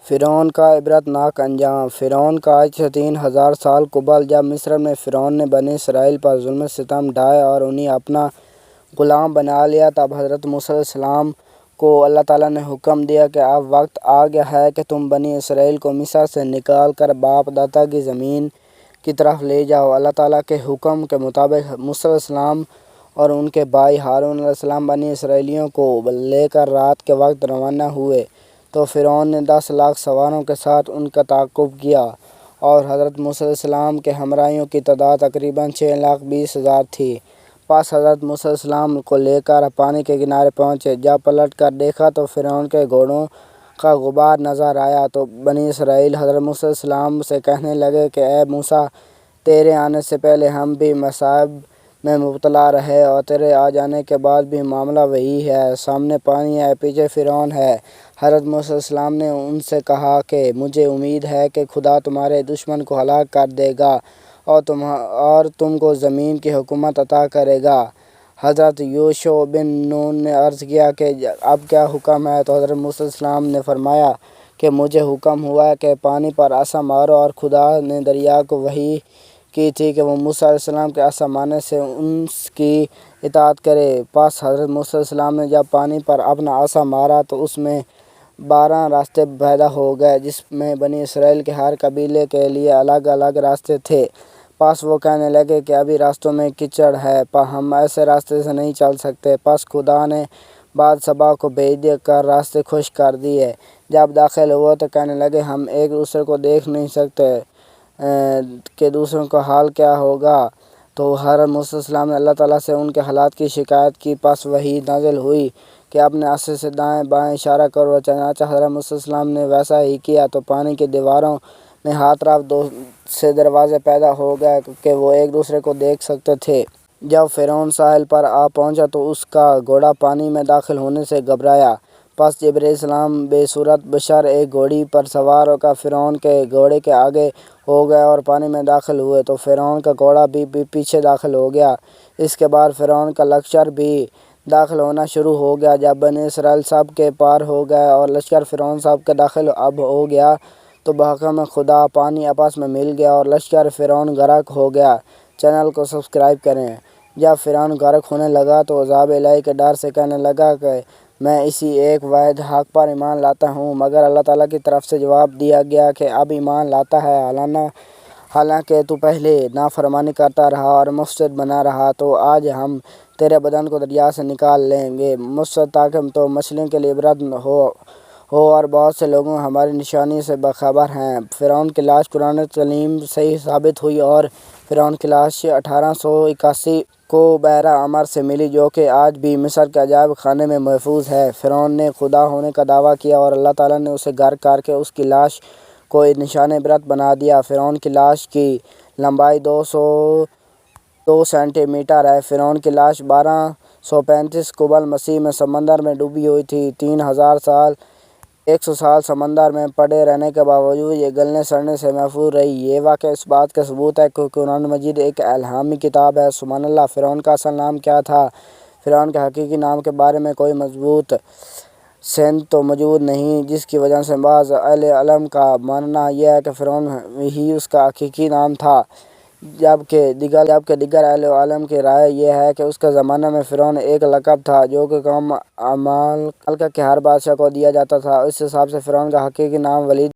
فرعون کا عبرت ناک انجام۔ فرعون کا آج سے 3000 سال قبل جب مصر میں فرعون نے بنی اسرائیل پر ظلم و ستم ڈھائے اور انہیں اپنا غلام بنا لیا، تب حضرت موسیٰ علیہ السلام کو اللہ تعالیٰ نے حکم دیا کہ اب وقت آ گیا ہے کہ تم بنی اسرائیل کو مصر سے نکال کر باپ دادا کی زمین کی طرف لے جاؤ۔ اللہ تعالیٰ کے حکم کے مطابق موسیٰ علیہ السلام اور ان کے بھائی ہارون علیہ السلام بنی اسرائیلیوں کو لے کر رات کے وقت روانہ ہوئے تو فرعون نے 10 لاکھ سواروں کے ساتھ ان کا تعاقب کیا اور حضرت موسیٰ علیہ السلام کے ہمراہیوں کی تعداد تقریباً 6,20,000 تھی۔ پس حضرت موسیٰ علیہ السلام کو لے کر پانی کے کنارے پہنچے۔ جب پلٹ کر دیکھا تو فرعون کے گھوڑوں کا غبار نظر آیا تو بنی اسرائیل حضرت موسیٰ علیہ السلام سے کہنے لگے کہ اے موسیٰ، تیرے آنے سے پہلے ہم بھی مصائب میں مبتلا رہے اور تیرے آ جانے کے بعد بھی معاملہ وہی ہے، سامنے پانی ہے، پیچھے فرعون ہے۔ حضرت موسیٰ علیہ السلام نے ان سے کہا کہ مجھے امید ہے کہ خدا تمہارے دشمن کو ہلاک کر دے گا اور تم کو زمین کی حکومت عطا کرے گا۔ حضرت یوشع بن نون نے عرض کیا کہ اب کیا حکم ہے؟ تو حضرت موسیٰ علیہ السلام نے فرمایا کہ مجھے حکم ہوا کہ پانی پر عصا مارو، اور خدا نے دریا کو وحی کی تھی کہ وہ موسیٰ علیہ السلام کے عصا مارنے سے اس کی اطاعت کرے۔ پس حضرت موسیٰ علیہ السلام نے جب پانی پر اپنا عصا مارا تو اس میں 12 راستے پیدا ہو گئے، جس میں بنی اسرائیل کے ہر قبیلے کے لیے الگ الگ راستے تھے۔ پس وہ کہنے لگے کہ ابھی راستوں میں کیچڑ ہے، ہم ایسے راستے سے نہیں چل سکتے۔ پس خدا نے باد صبا کو بھیج کر راستے خشک کر دیے۔ جب داخل ہوئے تو کہنے لگے ہم ایک دوسرے کو دیکھ نہیں سکتے کہ دوسروں کا حال کیا ہوگا۔ تو حضرت موسیٰ علیہ السلام نے اللہ تعالیٰ سے ان کے حالات کی شکایت کی۔ پس وحی نازل ہوئی کہ اپنے عصا سے دائیں بائیں اشارہ کرو۔ چنانچہ حضرت موسیٰ علیہ السلام نے ویسا ہی کیا تو پانی کی دیواروں میں ہر طرف 2 سے دروازے پیدا ہو گئے کہ وہ ایک دوسرے کو دیکھ سکتے تھے۔ جب فرعون ساحل پر آ پہنچا تو اس کا گھوڑا پانی میں داخل ہونے سے گھبرایا۔ پس جبریل علیہ السلام بے صورت بشر ایک گھوڑی پر سوار ہو کر فرعون کے گھوڑے کے آگے ہو گئے اور پانی میں داخل ہوئے تو فرعون کا گھوڑا بھی پیچھے داخل ہو گیا۔ اس کے بعد فرعون کا لشکر بھی داخل ہونا شروع ہو گیا۔ جب بنی اسرائیل سب کے پار ہو گئے اور لشکر فرعون سب کے داخل اب ہو گیا تو بحکم خدا پانی آپس میں مل گیا اور لشکر فرعون غرق ہو گیا۔ چینل کو سبسکرائب کریں۔ جب فرعون غرق ہونے لگا تو عذاب الہی کے ڈر سے کہنے لگا کہ میں اسی ایک واحد حق پر ایمان لاتا ہوں، مگر اللہ تعالیٰ کی طرف سے جواب دیا گیا کہ اب ایمان لاتا ہے، حالانکہ تو پہلے نافرمانی کرتا رہا اور مفسد بنا رہا، تو آج ہم تیرے بدن کو دریا سے نکال لیں گے مفسد تاکہ تو مچھلیوں کے لیے عبرت ہو اور بہت سے لوگ ہماری نشانی سے باخبر ہیں۔ فرعون کی لاش قرآن کریم صحیح ثابت ہوئی اور فرعون کی لاش 1881 کو بحر احمر سے ملی، جو کہ آج بھی مصر کے عجائب خانے میں محفوظ ہے۔ فرعون نے خدا ہونے کا دعویٰ کیا اور اللہ تعالیٰ نے اسے غرق کر کے اس کی لاش کو نشان عبرت بنا دیا۔ فرعون کی لاش کی لمبائی 202 سینٹی میٹر ہے۔ فرعون کی لاش 1235 قبل مسیح میں سمندر میں ڈوبی ہوئی تھی۔ 3000 سال 100 سال سمندر میں پڑے رہنے کے باوجود یہ گلنے سڑنے سے محفوظ رہی۔ یہ واقعہ اس بات کا ثبوت ہے کہ قرآن مجید ایک الہامی کتاب ہے۔ سبحان اللہ۔ فرعون کا اصل نام کیا تھا؟ فرعون کے حقیقی نام کے بارے میں کوئی مضبوط سند تو موجود نہیں، جس کی وجہ سے بعض اہل علم کا ماننا یہ ہے کہ فرعون ہی اس کا حقیقی نام تھا، جبکہ دیگر اہل علم کی رائے یہ ہے کہ اس کے زمانے میں فرعون ایک لقب تھا جو کہ قوم عمالقہ کے ہر بادشاہ کو دیا جاتا تھا۔ اس حساب سے فرعون کا حقیقی نام ولید